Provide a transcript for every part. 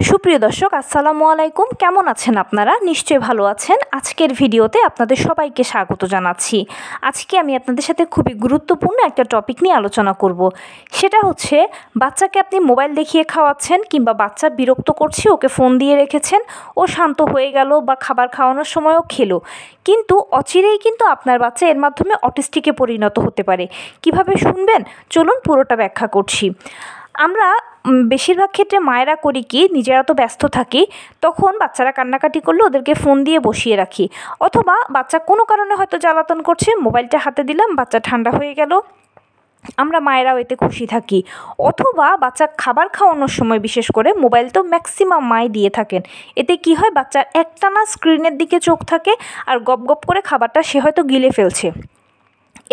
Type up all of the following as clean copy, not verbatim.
সুপ্রিয় দর্শক, আসসালামু আলাইকুম। কেমন আছেন আপনারা? নিশ্চয়ই ভালো আছেন। আজকের ভিডিওতে আপনাদের সবাইকে স্বাগত জানাচ্ছি। আজকে আমি আপনাদের সাথে খুবই গুরুত্বপূর্ণ একটা টপিক নিয়ে আলোচনা করব। সেটা হচ্ছে, বাচ্চাকে আপনি মোবাইল দেখিয়ে খাওয়াচ্ছেন কিংবা বাচ্চা বিরক্ত করছে, ওকে ফোন দিয়ে রেখেছেন, ও শান্ত হয়ে গেল বা খাবার খাওয়ানোর সময়ও খেলো, কিন্তু অচিরেই কিন্তু আপনার বাচ্চা এর মাধ্যমে অটিস্টিকে পরিণত হতে পারে। কিভাবে শুনবেন? চলুন পুরোটা ব্যাখ্যা করছি। আমরা বেশিরভাগ ক্ষেত্রে মায়েরা করি কি, নিজেরা তো ব্যস্ত থাকি, তখন বাচ্চারা কান্নাকাটি করলে ওদেরকে ফোন দিয়ে বসিয়ে রাখি, অথবা বাচ্চা কোনো কারণে হয়তো জ্বালাতন করছে, মোবাইলটা হাতে দিলাম, বাচ্চা ঠান্ডা হয়ে গেল, আমরা মায়েরাও এতে খুশি থাকি। অথবা বাচ্চা খাবার খাওয়ানোর সময় বিশেষ করে মোবাইল তো ম্যাক্সিমাম মাই দিয়ে থাকেন। এতে কি হয়, বাচ্চার একটানা স্ক্রিনের দিকে চোখ থাকে আর গপ গপ করে খাবারটা সে হয়তো গিলে ফেলছে।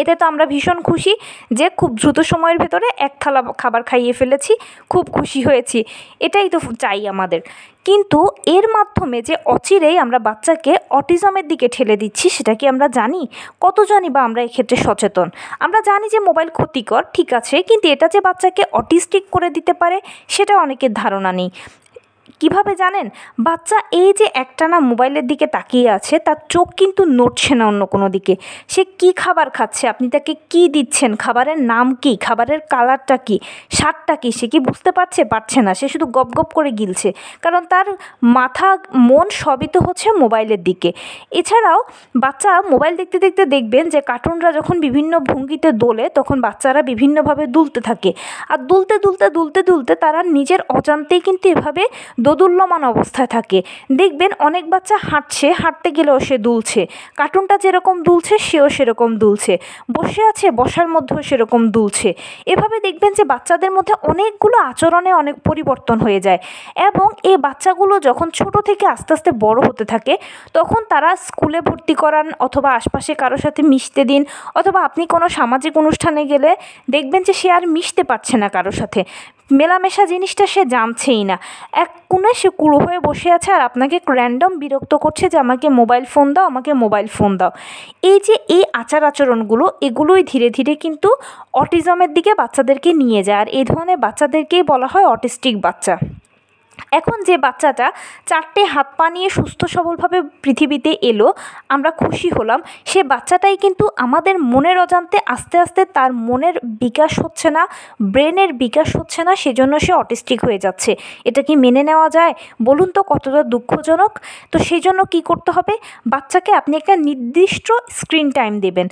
এতে তো আমরা ভীষণ খুশি যে খুব দ্রুত সময়ের ভেতরে এক থালা খাবার খাইয়ে ফেলেছি, খুব খুশি হয়েছি, এটাই তো চাই আমাদের। কিন্তু এর মাধ্যমে যে অচিরেই আমরা বাচ্চাকে অটিজমের দিকে ঠেলে দিচ্ছি, সেটা কি আমরা জানি? কত জানি বা আমরা এক্ষেত্রে সচেতন? আমরা জানি যে মোবাইল ক্ষতিকর, ঠিক আছে, কিন্তু এটা যে বাচ্চাকে অটিস্টিক করে দিতে পারে সেটা অনেকের ধারণা নেই। কিভাবে জানেন? বাচ্চা এই যে একটানা মোবাইলের দিকে তাকিয়ে আছে, তার চোখ কিন্তু নড়ছে না অন্য কোনো দিকে। সে কি খাবার খাচ্ছে, আপনি তাকে কি দিচ্ছেন, খাবারের নাম কি, খাবারের কালারটা কি, স্বাদটা কি, সে কি বুঝতে পারছে না। সে শুধু গপ গপ করে গিলছে, কারণ তার মাথা মন সবই তো হচ্ছে মোবাইলের দিকে। এছাড়াও বাচ্চা মোবাইল দেখতে দেখতে দেখবেন যে কার্টুনরা যখন বিভিন্ন ভঙ্গিতে দোলে, তখন বাচ্চারা বিভিন্নভাবে দুলতে থাকে, আর দুলতে দুলতে দুলতে দুলতে তারা নিজের অজান্তেই কিন্তু এভাবে দোদুল্যমান অবস্থায় থাকে। দেখবেন অনেক বাচ্চা হাঁটতে গেলেও সে দুলছে, কার্টুনটা যেরকম দুলছে সেও সেরকম দুলছে, বসে আছে বসার মধ্যেও সেরকম দুলছে। এভাবে দেখবেন যে বাচ্চাদের মধ্যে অনেকগুলো আচরণে অনেক পরিবর্তন হয়ে যায়। এবং এই বাচ্চাগুলো যখন ছোট থেকে আস্তে আস্তে বড় হতে থাকে, তখন তারা স্কুলে ভর্তি করান, অথবা আশপাশে কারোর সাথে মিশতে দিন, অথবা আপনি কোনো সামাজিক অনুষ্ঠানে গেলে দেখবেন যে সে আর মিশতে পারছে না কারোর সাথে, মেলামেশা জিনিসটা সে জানছেই না। এক কোণে সে কুড়ো হয়ে বসে আছে আর আপনাকে র্যান্ডম বিরক্ত করছে যে আমাকে মোবাইল ফোন দাও, আমাকে মোবাইল ফোন দাও। এই যে এই আচরণগুলো, এগুলোই ধীরে ধীরে কিন্তু অটিজমের দিকে বাচ্চাদেরকে নিয়ে যায়, আর এই ধরনের বাচ্চাদেরকেই বলা হয় অটিস্টিক বাচ্চা। এখন যে বাচ্চাটা 4টে হাত পা নিয়ে সুস্থ সবলভাবে পৃথিবীতে এলো, আমরা খুশি হলাম, সে বাচ্চাটাই কিন্তু আমাদের মনের অজান্তে আস্তে আস্তে তার মনের বিকাশ হচ্ছে না, ব্রেনের বিকাশ হচ্ছে না, সেজন্য সে অটিস্টিক হয়ে যাচ্ছে। এটা কি মেনে নেওয়া যায়? বলুন তো কতটা দুঃখজনক। তো সেই জন্য কী করতে হবে? বাচ্চাকে আপনি একটা নির্দিষ্ট স্ক্রিন টাইম দেবেন,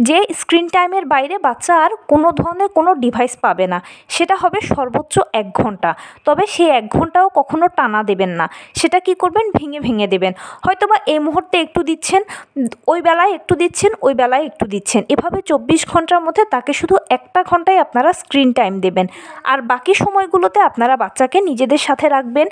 যে স্ক্রিন টাইমের বাইরে বাচ্চা আর কোনো ধরনের কোনো ডিভাইস পাবে না। সেটা হবে সর্বোচ্চ 1 ঘন্টা। তবে সেই 1 ঘন্টাও কখনো টানা দেবেন না। সেটা কি করবেন? ভেঙে ভেঙে দেবেন। হয়তোবা এই মুহূর্তে একটু দিচ্ছেন, ওই বেলায় একটু দিচ্ছেন, ওই বেলায় একটু দিচ্ছেন। এভাবে 24 ঘন্টার মধ্যে তাকে শুধু 1টা ঘন্টায় আপনারা স্ক্রিন টাইম দেবেন, আর বাকি সময়গুলোতে আপনারা বাচ্চাকে নিজেদের সাথে রাখবেন,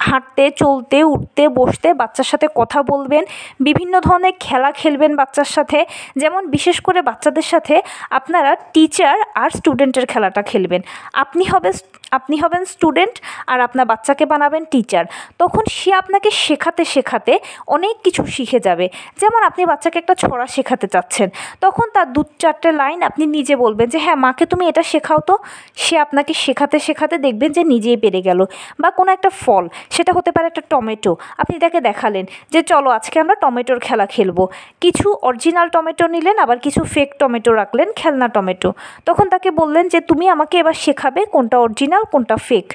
হাঁটতে, চলতে, উঠতে, বসতে বাচ্চার সাথে কথা বলবেন, বিভিন্ন ধরনের খেলা খেলবেন বাচ্চার সাথে। যেমন বিশেষ করে বাচ্চাদের সাথে আপনারা টিচার আর স্টুডেন্টের খেলাটা খেলবেন। আপনি হবেন স্টুডেন্ট আর আপনার বাচ্চাকে বানাবেন টিচার। তখন সে আপনাকে শেখাতে শেখাতে অনেক কিছু শিখে যাবে। যেমন আপনি বাচ্চাকে একটা ছড়া শেখাতে চাচ্ছেন, তখন তার 2-4টে লাইন আপনি নিজে বলবেন যে হ্যাঁ মাকে তুমি এটা শেখাও তো। সে আপনাকে শেখাতে শেখাতে দেখবেন যে নিজেই পেরে গেল। বা কোনো একটা ফল, সেটা হতে পারে একটা টমেটো, আপনি তাকে দেখালেন যে চলো আজকে আমরা টমেটোর খেলা খেলবো। কিছু অরিজিনাল টমেটো নিলেন, আবার কিছু ফেক টমেটো রাখলেন, খেলনা টমেটো। তখন তাকে বললেন যে তুমি আমাকে এবার শেখাবে কোনটা অরিজিনাল কোনটা ফেক।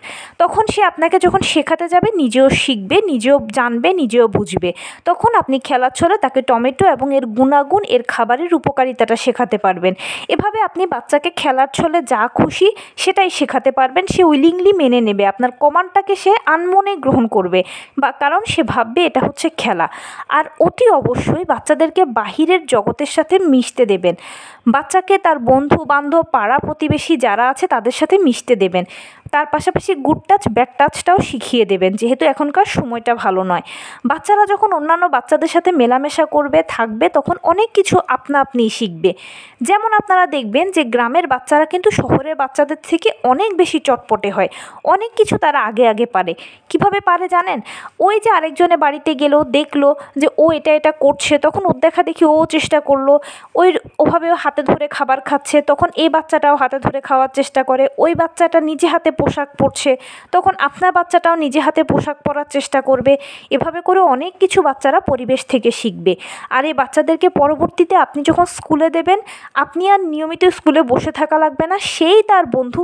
তখন সে আপনাকে যখন শেখাতে যাবে, নিজেও শিখবে, নিজেও জানবে, নিজেও বুঝবে। তখন আপনি খেলার ছলে তাকে টমেটো এবং এর গুণাগুণ, এর খাবারের উপকারিতাটা শেখাতে পারবেন। এভাবে আপনি বাচ্চাকে খেলার ছলে যা খুশি সেটাই শেখাতে পারবেন। সে উইলিংলি মেনে নেবে, আপনার কমান্ডটাকে সে আনমনে গ্রহণ করবে, বা কারণ সে ভাববে এটা হচ্ছে খেলা। আর অতি অবশ্যই বাচ্চাদেরকে বাহিরের জগতের সাথে মিশতে দেবেন। বাচ্চাকে তার বন্ধু বান্ধব, পাড়া প্রতিবেশী যারা আছে তাদের সাথে মিশতে দেবেন। তার পাশাপাশি গুড টাচ ব্যাড টাচটাও শিখিয়ে দেবেন, যেহেতু এখনকার সময়টা ভালো নয়। বাচ্চারা যখন অন্যান্য বাচ্চাদের সাথে মেলামেশা করবে, থাকবে, তখন অনেক কিছু আপনা আপনিই শিখবে। যেমন আপনারা দেখবেন যে গ্রামের বাচ্চারা কিন্তু শহরের বাচ্চাদের থেকে অনেক বেশি চটপটে হয়, অনেক কিছু তারা আগে আগে পারে। কিভাবে পারে জানেন? ওই যে আরেকজনের বাড়িতে গেলো, দেখলো যে ও এটা এটা করছে, তখন ওর দেখা দেখি ও চেষ্টা করলো, ওভাবে হাতে ধরে খাবার খাচ্ছে, তখন এই বাচ্চাটাও হাতে ধরে খাওয়ার চেষ্টা করে, ওই বাচ্চাটা নিজে হাতে পোশাক পরছে, তখন আপনার বাচ্চাটাও নিজে হাতে পোশাক পরার চেষ্টা করবে। এভাবে করে অনেক কিছু বাচ্চারা পরিবেশ থেকে শিখবে। আর এই বাচ্চাদেরকে পরবর্তীতে আপনি যখন স্কুলে দেবেন, আপনি আর নিয়মিত স্কুলে বসে থাকা লাগবে না, সেই তার বন্ধু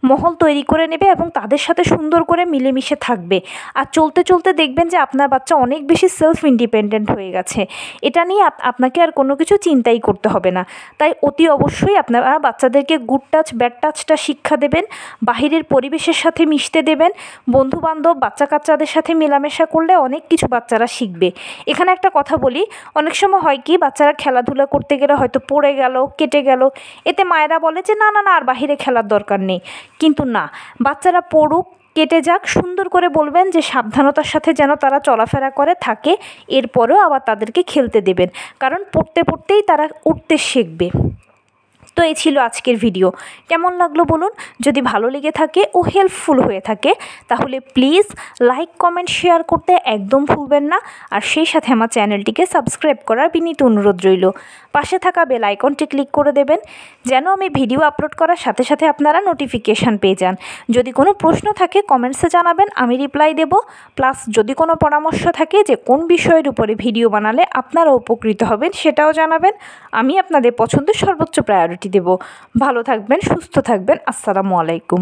মহল তৈরি করে নেবে এবং তাদের সাথে সুন্দর করে মিলেমিশে থাকবে। আর চলতে চলতে দেখবেন যে আপনার বাচ্চা অনেক বেশি সেলফ ইন্ডিপেন্ডেন্ট হয়ে গেছে। এটা নিয়ে আপনাকে আর কোনো কিছু চিন্তাই করতে হবে না। তাই অতি অবশ্যই আপনারা বাচ্চাদেরকে গুড টাচ ব্যাড টাচটা শিক্ষা দেবেন, বাহিরের পরিবেশের সাথে মিশতে দেবেন। বন্ধুবান্ধব বাচ্চা কাচ্চাদের সাথে মেলামেশা করলে অনেক কিছু বাচ্চারা শিখবে। এখানে একটা কথা বলি, অনেক সময় হয় কি, বাচ্চারা খেলাধুলা করতে গেলে হয়তো পড়ে গেল, কেটে গেল, এতে মায়েরা বলে যে না না না আর বাহিরে খেলার দরকার নেই। কিন্তু না, বাচ্চারা পড়ুক, কেটে যাক, সুন্দর করে বলবেন যে সাবধানতার সাথে যেন তারা চলাফেরা করে থাকে, এরপরেও আবার তাদেরকে খেলতে দেবেন, কারণ পড়তে পড়তেই তারা উঠতে শিখবে। তো এই ছিল আজকের ভিডিও। কেমন লাগলো বলুন? যদি ভালো লেগে থাকে ও হেল্পফুল হয়ে থাকে তাহলে প্লিজ লাইক কমেন্ট শেয়ার করতে একদম ভুলবেন না। আর সেই সাথে আমার চ্যানেলটিকে সাবস্ক্রাইব করার বিনীত অনুরোধ রইল। পাশে থাকা বেল আইকনটি ক্লিক করে দেবেন যেন আমি ভিডিও আপলোড করার সাথে সাথে আপনারা নোটিফিকেশান পেয়ে যান। যদি কোনো প্রশ্ন থাকে কমেন্টসে জানাবেন, আমি রিপ্লাই দেব। প্লাস যদি কোনো পরামর্শ থাকে যে কোন বিষয়ের উপরে ভিডিও বানালে আপনারা উপকৃত হবেন সেটাও জানাবেন। আমি আপনাদের পছন্দের সর্বোচ্চ প্রায়োরিটি দেব। ভালো থাকবেন, সুস্থ থাকবেন। আসসালামু আলাইকুম।